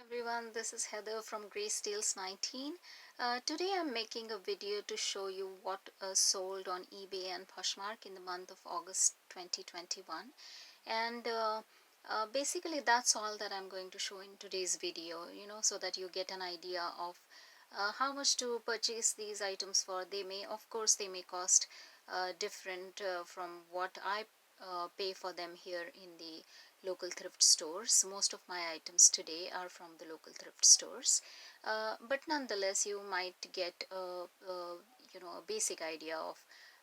Everyone, this is Heather from Gracedeals 19. Today I'm making a video to show you what sold on eBay and Poshmark in the month of August 2021, and basically that's all that I'm going to show in today's video, so that you get an idea of how much to purchase these items for. Of course they may cost different from what I pay for them here in the local thrift stores. Most of my items today are from the local thrift stores, but nonetheless you might get a basic idea of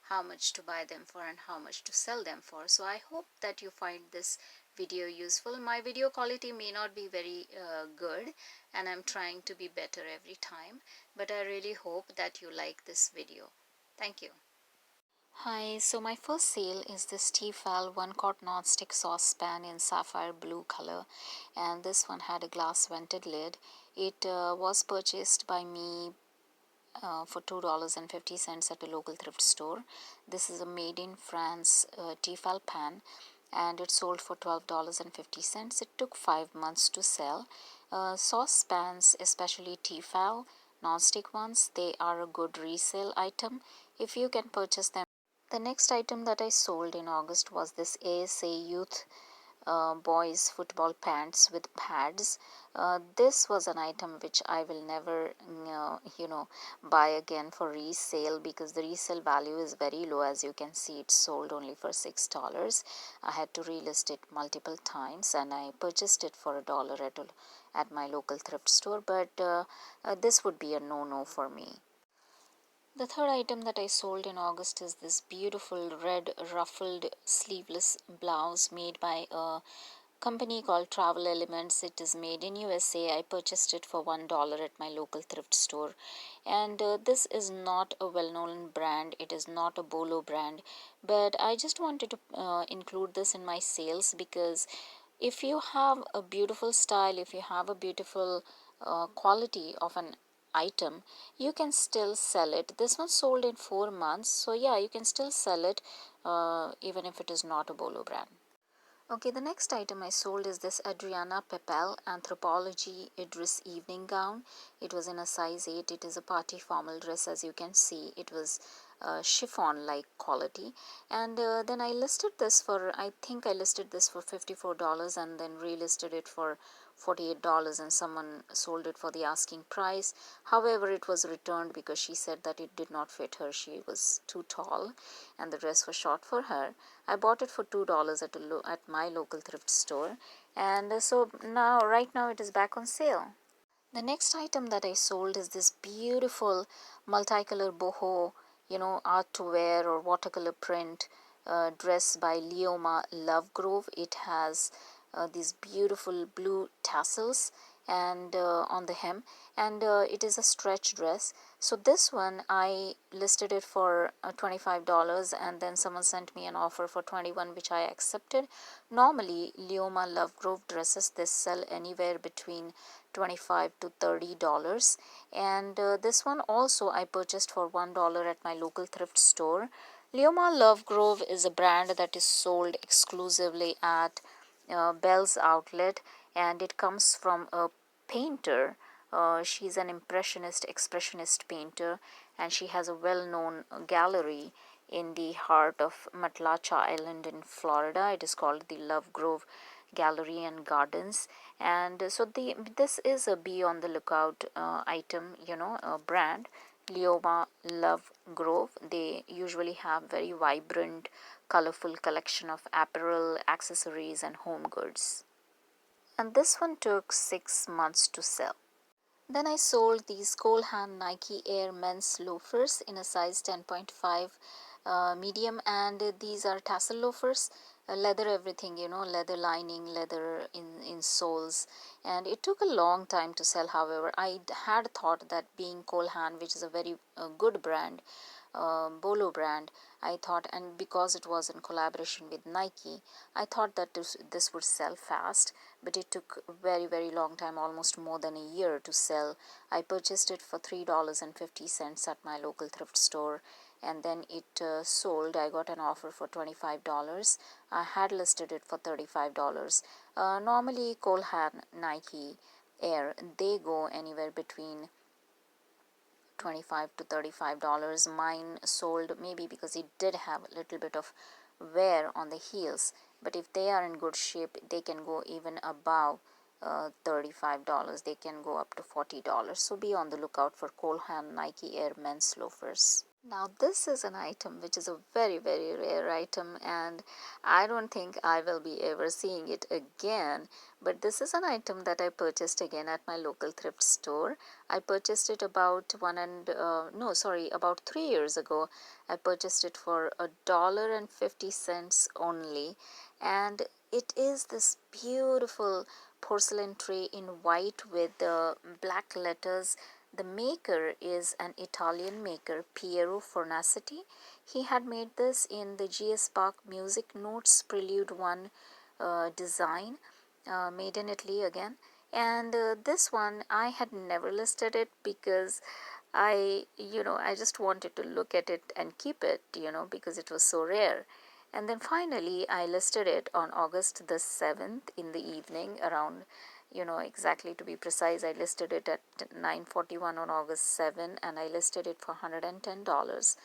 how much to buy them for and how much to sell them for. So I hope that you find this video useful. My video quality may not be very good, and I'm trying to be better every time, but I really hope that you like this video. Thank you. Hi, so my first sale is this Tefal 1 quart non-stick saucepan in sapphire blue color, and this one had a glass vented lid. It was purchased by me for $2.50 at a local thrift store. This is a made in France Tefal pan, and it sold for $12.50. It took 5 months to sell. Saucepans, especially Tefal non-stick ones, they are a good resale item if you can purchase them. The next item that I sold in August was this ASA Youth boys football pants with pads. This was an item which I will never buy again for resale, because the resale value is very low. As you can see, it's sold only for $6. I had to relist it multiple times, and I purchased it for $1 at my local thrift store, but this would be a no-no for me. The third item that I sold in August is this beautiful red ruffled sleeveless blouse made by a company called Travel Elements. It is made in USA. I purchased it for $1 at my local thrift store, and this is not a well-known brand. It is not a Bolo brand, but I just wanted to include this in my sales, because if you have a beautiful style, if you have a beautiful quality of an item, you can still sell it. This one sold in 4 months, so yeah, you can still sell it even if it is not a Bolo brand. Okay, the next item I sold is this Adriana Pepel Anthropology Idris evening gown. It was in a size 8. It is a party formal dress. As you can see, it was chiffon like quality, and then I listed this for, I think I listed this for $54 and then relisted it for $48, and someone sold it for the asking price. However, it was returned because she said that it did not fit her. She was too tall and the dress was short for her. I bought it for $2 at my local thrift store, and so right now it is back on sale. The next item that I sold is this beautiful multicolor boho, art to wear or watercolor print dress by Leoma Lovegrove. It has these beautiful blue tassels and on the hem, and it is a stretch dress. So this one I listed it for $25, and then someone sent me an offer for $21, which I accepted. Normally Leoma Lovegrove dresses, they sell anywhere between $25 to $30, and this one also I purchased for $1 at my local thrift store. Leoma Lovegrove is a brand that is sold exclusively at Bell's Outlet, and it comes from a painter. She's an expressionist painter, and she has a well-known gallery in the heart of Matlacha Island in Florida. It is called the Lovegrove Gallery and Gardens, and so this is a be on the lookout item, a brand, Leoma Lovegrove. They usually have very vibrant, colorful collection of apparel, accessories, and home goods. And this one took 6 months to sell. Then I sold these Cole Haan Nike Air men's loafers in a size 10.5 medium, and these are tassel loafers, leather everything, leather lining, leather in soles, and it took a long time to sell. However, I had thought that being Cole Haan, which is a very good brand, Bolo brand, I thought, and because it was in collaboration with Nike, I thought that this would sell fast, but it took very long time, almost more than a year to sell. I purchased it for $3.50 at my local thrift store, and then it sold. I got an offer for $25. I had listed it for $35. Normally Cole Haan Nike Air, they go anywhere between $25 to $35. Mine sold maybe because it did have a little bit of wear on the heels, but if they are in good shape, they can go even above $35. They can go up to $40. So be on the lookout for Cole Haan Nike Air men's loafers. Now this is an item which is a very rare item, and I don't think I will be ever seeing it again, but this is an item that I purchased again at my local thrift store. I purchased it about about 3 years ago. I purchased it for $1.50 only, and it is this beautiful porcelain tray in white with the black letters. The maker is an Italian maker, Piero Fornaciti. He had made this in the GS Bach Music Notes Prelude 1 design, made in Italy again. And this one, I had never listed it because I just wanted to look at it and keep it, because it was so rare. And then finally, I listed it on August the 7th in the evening around, exactly to be precise, I listed it at 9:41 on August 7, and I listed it for $110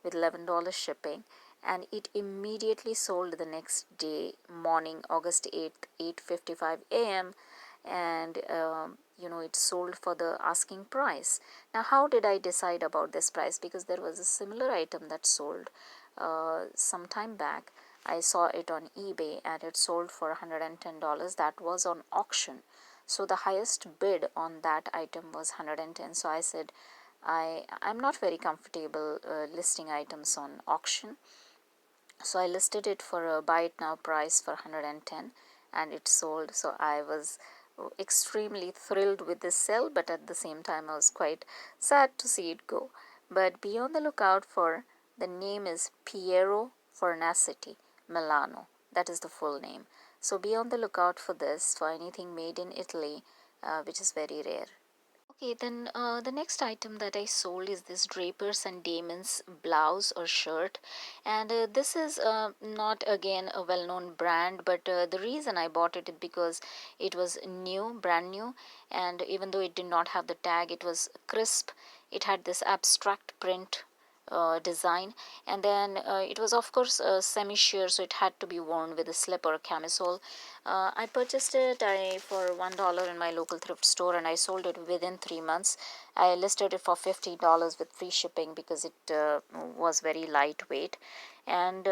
with $11 shipping. And it immediately sold the next day, morning, August 8th, 8:55 a.m. And it sold for the asking price. Now, how did I decide about this price? Because there was a similar item that sold some time back. I saw it on eBay and it sold for $110. That was on auction. So the highest bid on that item was $110. So I said, I'm not very comfortable listing items on auction. So I listed it for a buy it now price for $110, and it sold. So I was extremely thrilled with this sale, but at the same time I was quite sad to see it go. But be on the lookout for, the name is Piero Fornaciti Milano. That is the full name. So be on the lookout for this, for anything made in Italy, which is very rare. Okay, then the next item that I sold is this drapers and damons blouse or shirt, and this is not again a well-known brand, but the reason I bought it is because it was new, brand new, and even though it did not have the tag, it was crisp. It had this abstract print design, and then it was of course semi-sheer, so it had to be worn with a slip or a camisole. I purchased it for $1 in my local thrift store, and I sold it within 3 months. I listed it for $50 with free shipping because it was very lightweight. And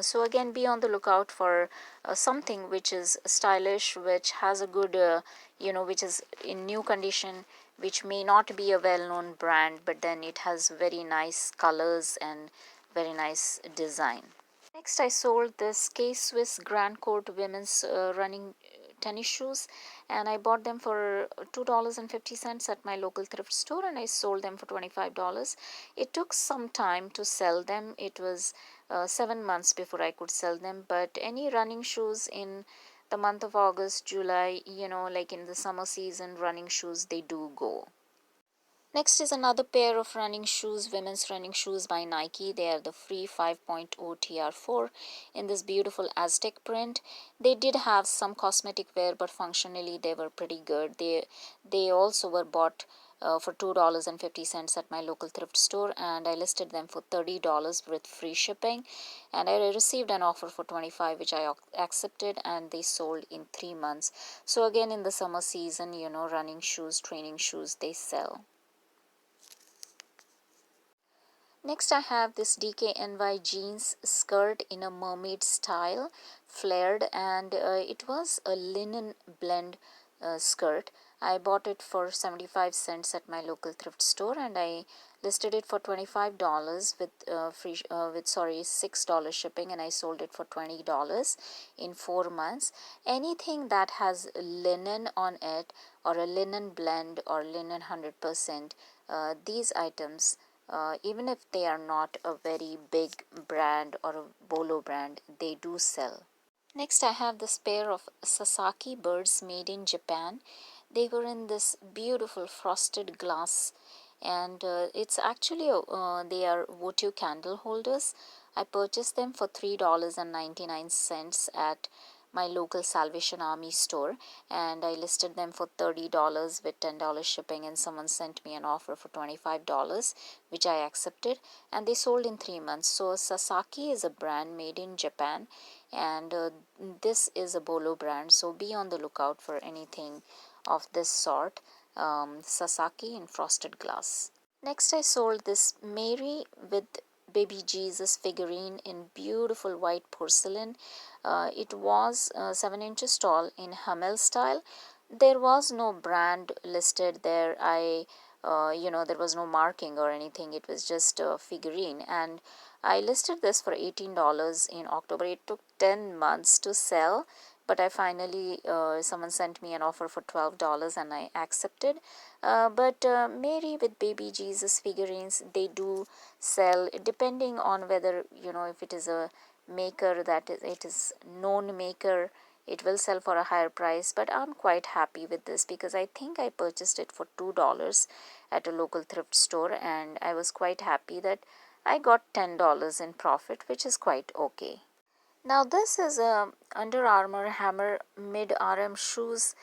so again, be on the lookout for something which is stylish, which has a good which is in new condition, which may not be a well-known brand, but then it has very nice colors and very nice design. Next, I sold this K-Swiss Grand Court women's running tennis shoes, and I bought them for $2.50 at my local thrift store, and I sold them for $25. It took some time to sell them. It was 7 months before I could sell them, but any running shoes in the month of August, July, like in the summer season, running shoes, they do go. Next is another pair of running shoes, women's running shoes by Nike. They are the Free 5.0 TR4 in this beautiful Aztec print. They did have some cosmetic wear, but functionally they were pretty good. They also were bought for $2.50 at my local thrift store, and I listed them for $30 with free shipping, and I received an offer for $25, which I accepted, and they sold in 3 months. So again, in the summer season, running shoes, training shoes, they sell. Next, I have this DKNY jeans skirt in a mermaid style, flared, and it was a linen blend skirt. I bought it for 75 cents at my local thrift store, and I listed it for $25 with $6 shipping, and I sold it for $20 in 4 months. Anything that has linen on it, or a linen blend, or linen 100%, these items, even if they are not a very big brand or a Polo brand, they do sell. Next, I have this pair of Sasaki birds made in Japan. They were in this beautiful frosted glass, and it's actually they are votive candle holders. I purchased them for $3.99 at my local Salvation Army store, and I listed them for $30 with $10 shipping, and someone sent me an offer for $25, which I accepted, and they sold in 3 months. So Sasaki is a brand made in Japan, and this is a Bolo brand, so be on the lookout for anything of this sort. Sasaki in frosted glass. Next, I sold this Mary with baby Jesus figurine in beautiful white porcelain. It was 7 inches tall in Hamel style. There was no brand listed there. There was no marking or anything. It was just a figurine, and I listed this for $18 in October. It took 10 months to sell, but I finally, someone sent me an offer for $12 and I accepted. But Mary with baby Jesus figurines, they do sell, depending on whether, if it is a maker that it is known maker, it will sell for a higher price. But I'm quite happy with this because I think I purchased it for $2 at a local thrift store, and I was quite happy that I got $10 in profit, which is quite okay. Now this is a Under Armour Hammer mid RM shoes,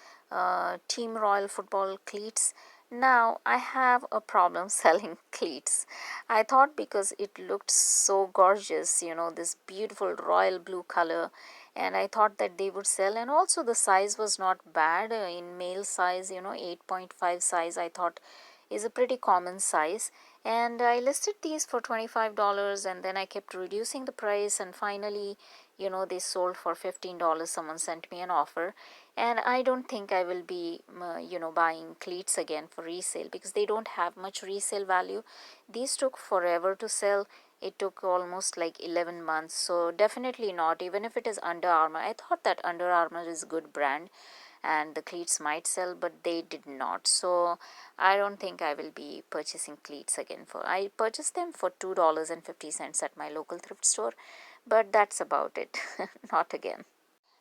Team Royal football cleats. Now I have a problem selling cleats. I thought because it looked so gorgeous, this beautiful royal blue color, and I thought that they would sell, and also the size was not bad in male size, 8.5 size. I thought is a pretty common size, and I listed these for $25, and then I kept reducing the price, and finally they sold for $15. Someone sent me an offer, and I don't think I will be buying cleats again for resale because they don't have much resale value. These took forever to sell. It took almost like 11 months, so definitely not. Even if it is Under Armour, I thought that Under Armour is a good brand and the cleats might sell, but they did not. So I don't think I will be purchasing cleats again. I purchased them for $2.50 at my local thrift store, but that's about it. Not again.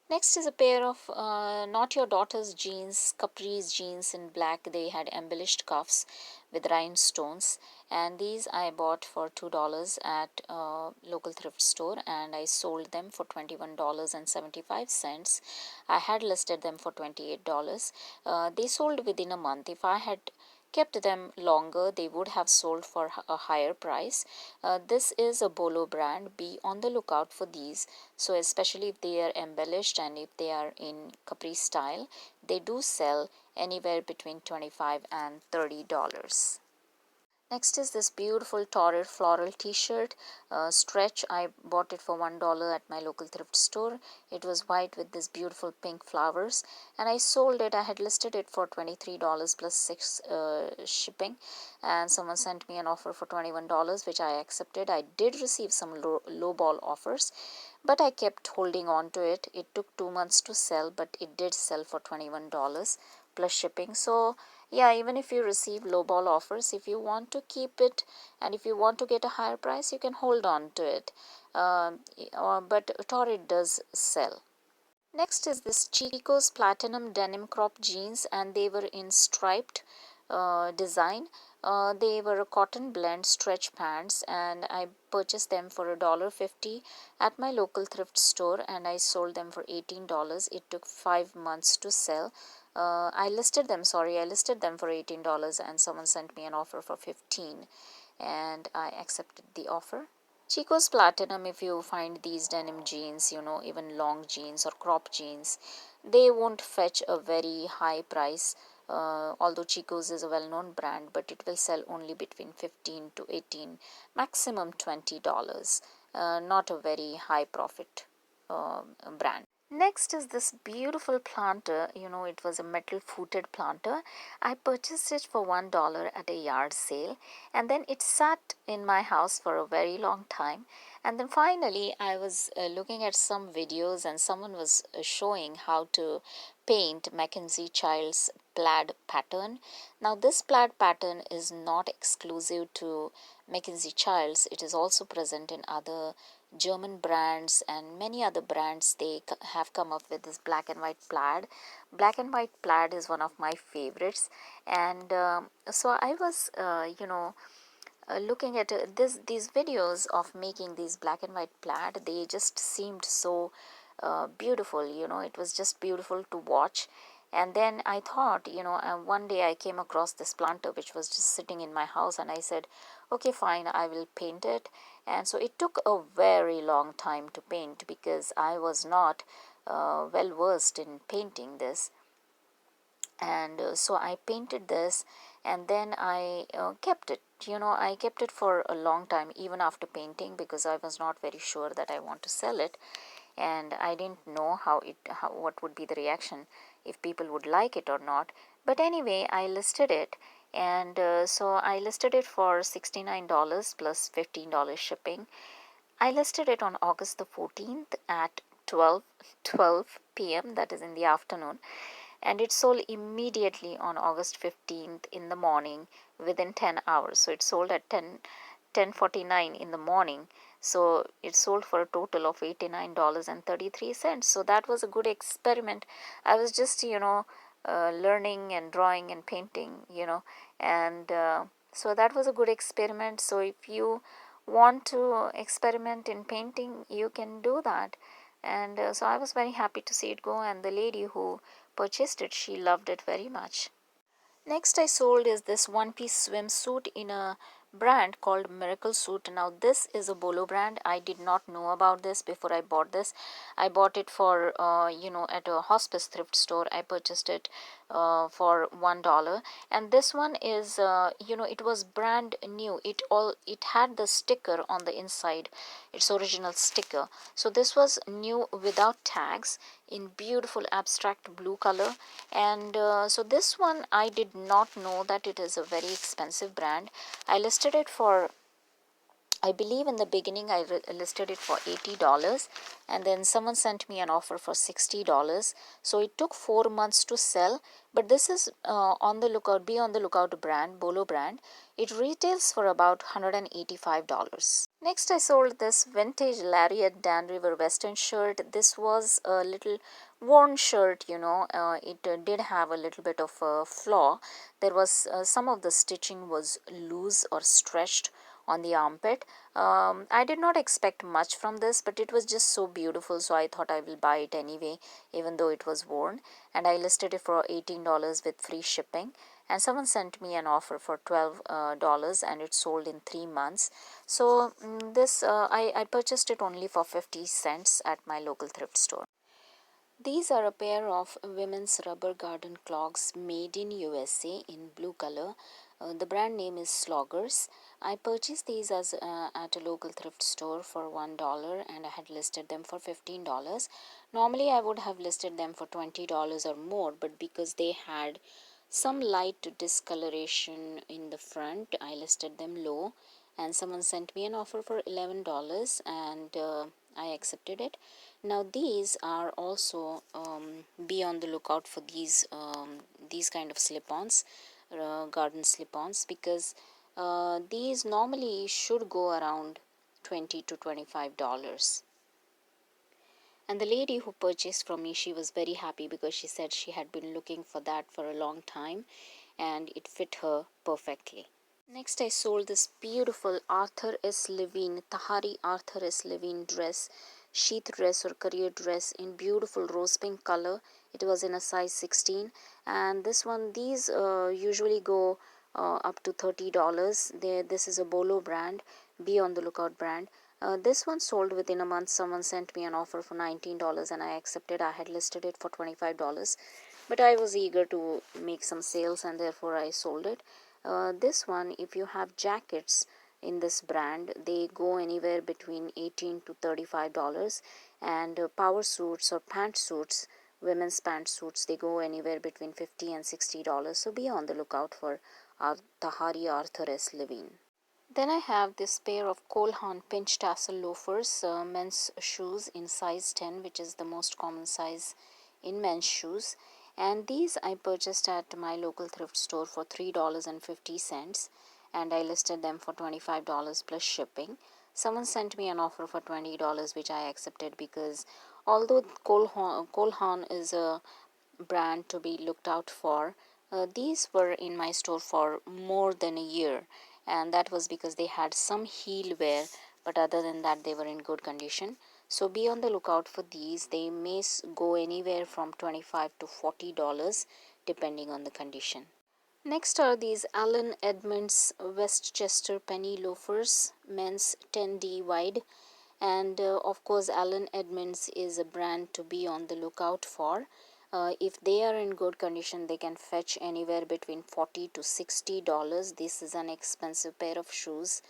Next is a pair of Not Your Daughter's jeans, Capri's jeans in black. They had embellished cuffs with rhinestones, and these I bought for $2 at a local thrift store, and I sold them for $21.75. I had listed them for $28. They sold within a month. If I had kept them longer, they would have sold for a higher price. This is a Bolo brand. Be on the lookout for these. So especially if they are embellished and if they are in Capri style, they do sell anywhere between $25 and $30. Next is this beautiful torrid floral t-shirt, stretch. I bought it for $1 at my local thrift store. It was white with this beautiful pink flowers, and I sold it. I had listed it for $23 plus 6 shipping, and someone sent me an offer for $21, which I accepted. I did receive some low ball offers, but I kept holding on to it. It took 2 months to sell, but it did sell for $21 plus shipping. So yeah, even if you receive lowball offers, if you want to keep it and if you want to get a higher price, you can hold on to it. But Torrid does sell. Next is this Chico's Platinum Denim Crop Jeans, and they were in striped design. They were a cotton blend stretch pants, and I purchased them for $1.50 at my local thrift store, and I sold them for $18. It took 5 months to sell. I listed them for $18, and someone sent me an offer for $15, and I accepted the offer. Chico's Platinum, if you find these denim jeans, even long jeans or crop jeans, they won't fetch a very high price. Although Chico's is a well-known brand, but it will sell only between 15 to 18, maximum $20. Not a very high profit brand. Next is this beautiful planter. It was a metal footed planter. I purchased it for $1 at a yard sale, and then it sat in my house for a very long time. And then finally I was looking at some videos, and someone was showing how to paint Mackenzie Child's plaid pattern. Now this plaid pattern is not exclusive to Mackenzie Child's. It is also present in other German brands and many other brands. They have come up with this black and white plaid. Black and white plaid is one of my favorites, and so I was looking at these videos of making these black and white plaid. They just seemed so beautiful, it was just beautiful to watch. And then I thought, one day I came across this planter which was just sitting in my house, and I said, okay, fine, I will paint it. And so it took a very long time to paint because I was not well versed in painting this. And so I painted this, and then I kept it. I kept it for a long time even after painting, because I was not very sure that I want to sell it, and I didn't know what would be the reaction, if people would like it or not. But anyway, I listed it, and so I listed it for $69 plus $15 shipping. I listed it on August the 14th at 12 p.m., that is in the afternoon, and it sold immediately on August 15th in the morning, within 10 hours. So it sold at 10:49 in the morning. So it sold for a total of $89.33. So that was a good experiment. I was just, learning and drawing and painting, and so that was a good experiment. So if you want to experiment in painting, you can do that. And so I was very happy to see it go, and the lady who purchased it, she loved it very much. Next I sold is this one-piece swimsuit in a brand called Miracle Suit. Now this is a Bolo brand. I did not know about this before I bought this. I bought it for at a hospice thrift store. I purchased it for $1, and this one is it was brand new. It had the sticker on the inside, its original sticker. So this was new without tags, in beautiful abstract blue color. And so this one, I did not know that it is a very expensive brand. I listed it for, I believe in the beginning I listed it for $80, and then someone sent me an offer for $60. So it took 4 months to sell. But this is be on the lookout brand, Bolo brand. It retails for about $185. Next I sold this vintage Lariat Dan River Western shirt. This was a little worn shirt, it did have a little bit of a flaw. There was some of the stitching was loose or stretched on the armpit. I did not expect much from this, but it was just so beautiful, so I thought I will buy it anyway, even though it was worn. And I listed it for $18 with free shipping, and someone sent me an offer for $12, and it sold in 3 months. So this I purchased it only for 50 cents at my local thrift store. These are a pair of women's rubber garden clogs made in USA in blue color. The brand name is Clogs. I purchased these at a local thrift store for $1, and I had listed them for $15. Normally I would have listed them for $20 or more, but because they had some light discoloration in the front, I listed them low, and someone sent me an offer for $11, and I accepted it. Now these are also be on the lookout for these kind of slip-ons, garden slip-ons, because these normally should go around $20 to $25. And the lady who purchased from me, she was very happy because she said she had been looking for that for a long time, and it fit her perfectly. Next I sold this beautiful Arthur S. Levine, Tahari Arthur S. Levine dress, sheath dress or career dress in beautiful rose pink color. It was in a size 16, and these usually go up to $30. This is a Bolo brand, be on the lookout brand. This one sold within a month. Someone sent me an offer for $19, and I accepted. I had listed it for $25, but I was eager to make some sales, and therefore I sold it. This one, if you have jackets in this brand, they go anywhere between $18 to $35, and power suits or pantsuits, women's pantsuits, they go anywhere between $50 and $60. So be on the lookout for Tahari Arthur S. Levine. Then I have this pair of Cole Haan pinch tassel loafers, men's shoes in size 10, which is the most common size in men's shoes. And these I purchased at my local thrift store for $3.50, and I listed them for $25 plus shipping. Someone sent me an offer for $20, which I accepted, because although Cole Haan is a brand to be looked out for, these were in my store for more than a year, and that was because they had some heel wear, but other than that they were in good condition. So be on the lookout for these. They may go anywhere from $25 to $40 depending on the condition. Next are these Edmonds Westchester penny loafers, men's 10D wide. And of course Edmonds is a brand to be on the lookout for. If they are in good condition, they can fetch anywhere between $40 to $60. This is an expensive pair of shoes.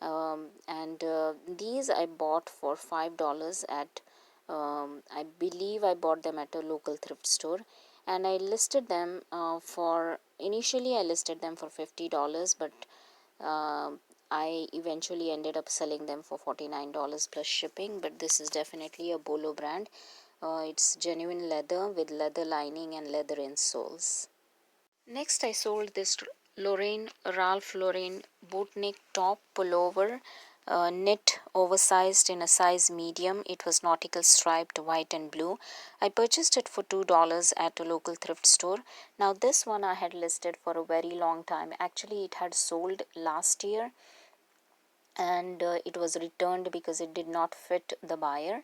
And these I bought for $5 at I believe I bought them at a local thrift store, and I listed them for initially I listed them for $50, but I eventually ended up selling them for $49 plus shipping. But this is definitely a Polo brand. It's genuine leather with leather lining and leather insoles. Next, I sold this Ralph Lauren bootneck top pullover, knit oversized in a size medium. It was nautical striped white and blue. I purchased it for $2 at a local thrift store. Now this one I had listed for a very long time. Actually, it had sold last year, and it was returned because it did not fit the buyer,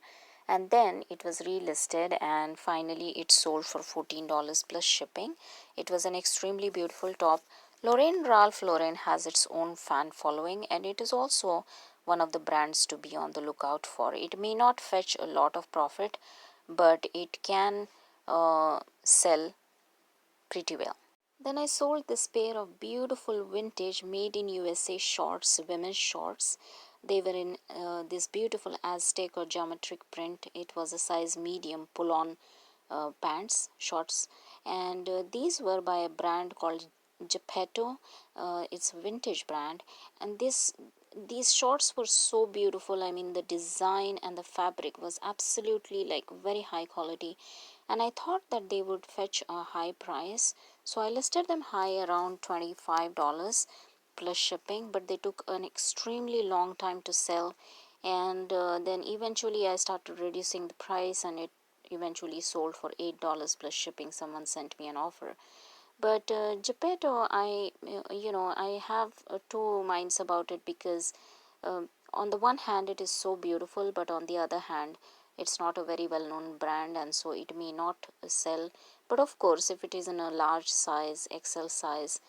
and then it was relisted and finally it sold for $14 plus shipping. It was an extremely beautiful top. Ralph Lauren has its own fan following, and it is also one of the brands to be on the lookout for. It may not fetch a lot of profit, but it can sell pretty well. Then I sold this pair of beautiful vintage made in USA shorts, women's shorts. They were in this beautiful Aztec or geometric print. It was a size medium pull-on pants, shorts, and these were by a brand called Geppetto. It's a vintage brand, and these shorts were so beautiful. I mean, the design and the fabric was absolutely like very high quality, and I thought that they would fetch a high price, so I listed them high around $25 plus shipping, but they took an extremely long time to sell, and then eventually I started reducing the price, and it eventually sold for $8 plus shipping. Someone sent me an offer. But Geppetto, I have two minds about it, because on the one hand it is so beautiful, but on the other hand it's not a very well known brand, and so it may not sell. But of course, if it is in a large size, XL size,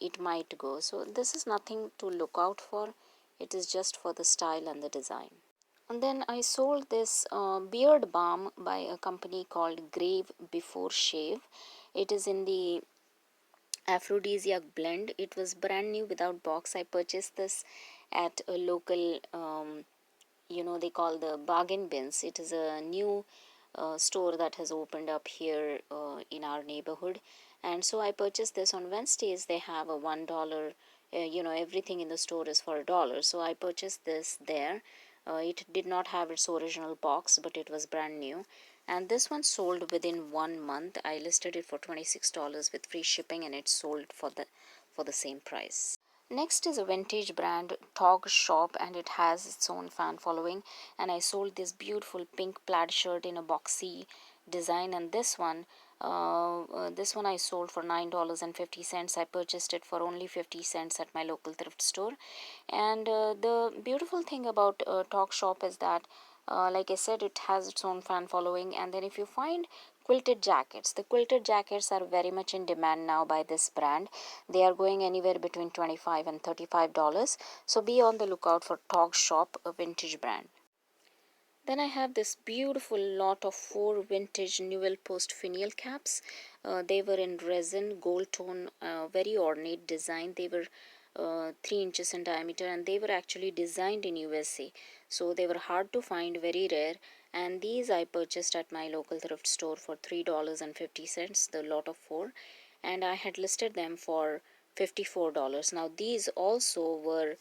it might go. So this is nothing to look out for. It is just for the style and the design. And then I sold this beard balm by a company called Grave Before Shave. It is in the aphrodisiac blend. It was brand new without box. I purchased this at a local they call the bargain bins. It is a new store that has opened up here in our neighborhood, and so I purchased this on Wednesdays. They have a $1, everything in the store is for $1, so I purchased this there. It did not have its original box, but it was brand new, and this one sold within 1 month. I listed it for $26 with free shipping, and it sold for the same price. Next is a vintage brand, Tog Shop, and it has its own fan following. And I sold this beautiful pink plaid shirt in a boxy design, and this one I sold for $9.50. I purchased it for only 50 cents at my local thrift store. And the beautiful thing about Talk Shop is that, like I said, it has its own fan following. And then if you find quilted jackets, the quilted jackets are very much in demand now by this brand. They are going anywhere between $25 and $35. So be on the lookout for Talk Shop, a vintage brand. Then I have this beautiful lot of 4 vintage Newell post finial caps. They were in resin, gold tone, very ornate design. They were 3 inches in diameter, and they were actually designed in USA. So they were hard to find, very rare. And these I purchased at my local thrift store for $3.50, the lot of 4. And I had listed them for $54. Now these also were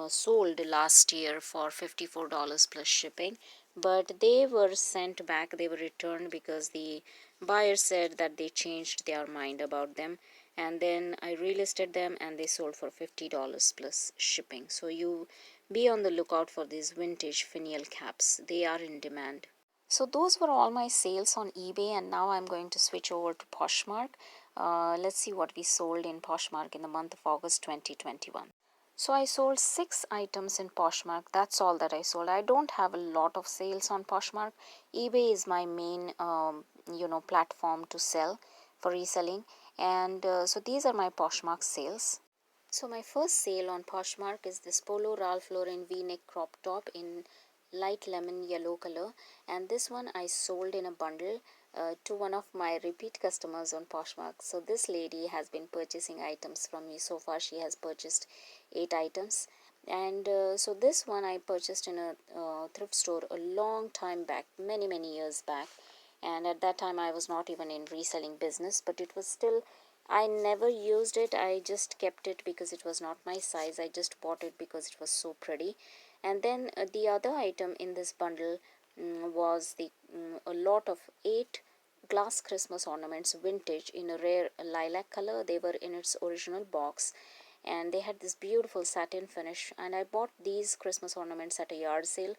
sold last year for $54 plus shipping, but they were sent back. They were returned because the buyer said that they changed their mind about them, and then I relisted them and they sold for $50 plus shipping. So you be on the lookout for these vintage finial caps. They are in demand. So those were all my sales on eBay, and now I'm going to switch over to Poshmark. Let's see what we sold in Poshmark in the month of August 2021. So I sold 6 items in Poshmark. That's all that I sold. I don't have a lot of sales on Poshmark. eBay is my main, platform to sell for reselling. And so these are my Poshmark sales. So my first sale on Poshmark is this Polo Ralph Lauren V-neck crop top in light lemon yellow color, and this one I sold in a bundle to one of my repeat customers on Poshmark. So this lady has been purchasing items from me. So far she has purchased 8 items, and so this one I purchased in a thrift store a long time back, many years back, and at that time I was not even in reselling business, but it was still, I never used it. I just kept it because it was not my size. I just bought it because it was so pretty. And then the other item in this bundle was a lot of 8 glass Christmas ornaments, vintage, in a rare lilac color. They were in its original box, and they had this beautiful satin finish, and I bought these Christmas ornaments at a yard sale.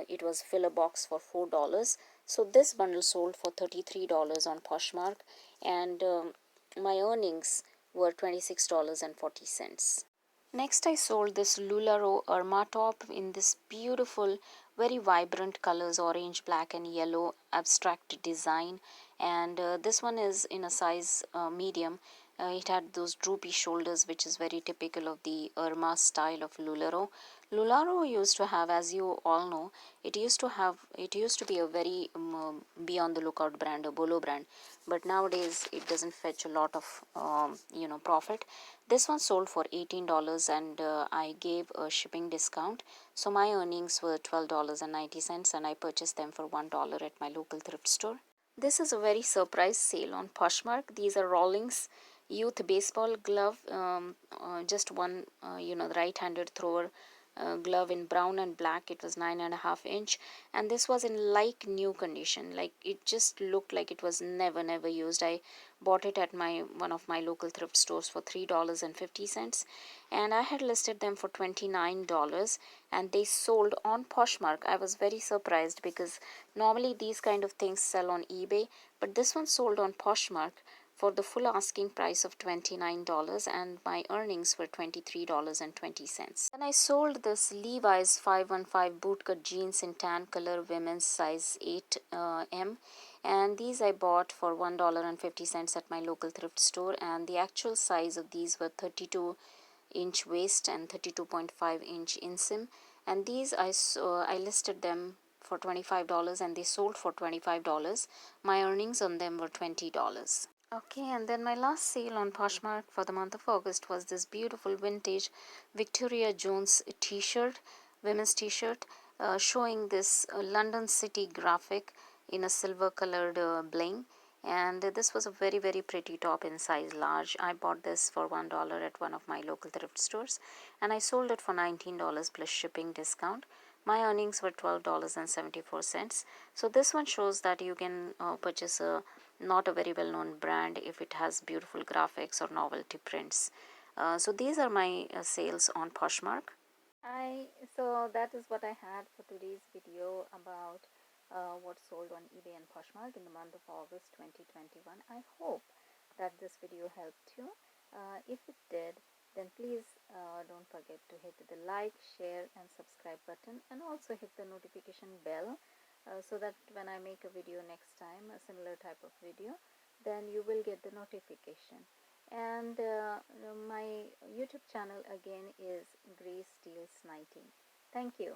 It was fill a box for $4. So this bundle sold for $33 on Poshmark, and my earnings were $26.40. Next, I sold this Lingerie Irma top in this beautiful, very vibrant colors, orange, black, and yellow abstract design. And this one is in a size medium. It had those droopy shoulders, which is very typical of the Irma style of Lingerie. Lingerie used to have, as you all know, it used to be a very be on the lookout brand, a Bolo brand, but nowadays it doesn't fetch a lot of profit. This one sold for $18, and I gave a shipping discount, so my earnings were $12.90, and I purchased them for $1 at my local thrift store. This is a very surprise sale on Poshmark. These are Rawlings youth baseball glove, just one, the right-handed thrower glove in brown and black. It was 9.5 inch, and this was in like new condition. Like, it just looked like it was never used. I bought it at one of my local thrift stores for $3.50, and I had listed them for $29, and they sold on Poshmark. I was very surprised because normally these kind of things sell on eBay, but this one sold on Poshmark for the full asking price of $29, and my earnings were $23.20. Then I sold this Levi's 515 bootcut jeans in tan color, women's size 8M, and these I bought for $1.50 at my local thrift store, and the actual size of these were 32-inch waist and 32.5-inch inseam, and these I listed them for $25, and they sold for $25. My earnings on them were $20. Okay, and then my last sale on Poshmark for the month of August was this beautiful vintage Victoria Jones t-shirt, women's t-shirt, showing this London City graphic in a silver colored bling. And this was a very pretty top in size large. I bought this for $1 at one of my local thrift stores, and I sold it for $19 plus shipping discount. My earnings were $12.74. So this one shows that you can purchase a not a very well known brand if it has beautiful graphics or novelty prints. So these are my sales on Poshmark. So that is what I had for today's video about what sold on eBay and Poshmark in the month of August 2021. I hope that this video helped you. If it did, then please don't forget to hit the like, share and subscribe button, and also hit the notification bell so that when I make a video next time, a similar type of video, then you will get the notification. And my YouTube channel again is Gracedeals 19. Thank you.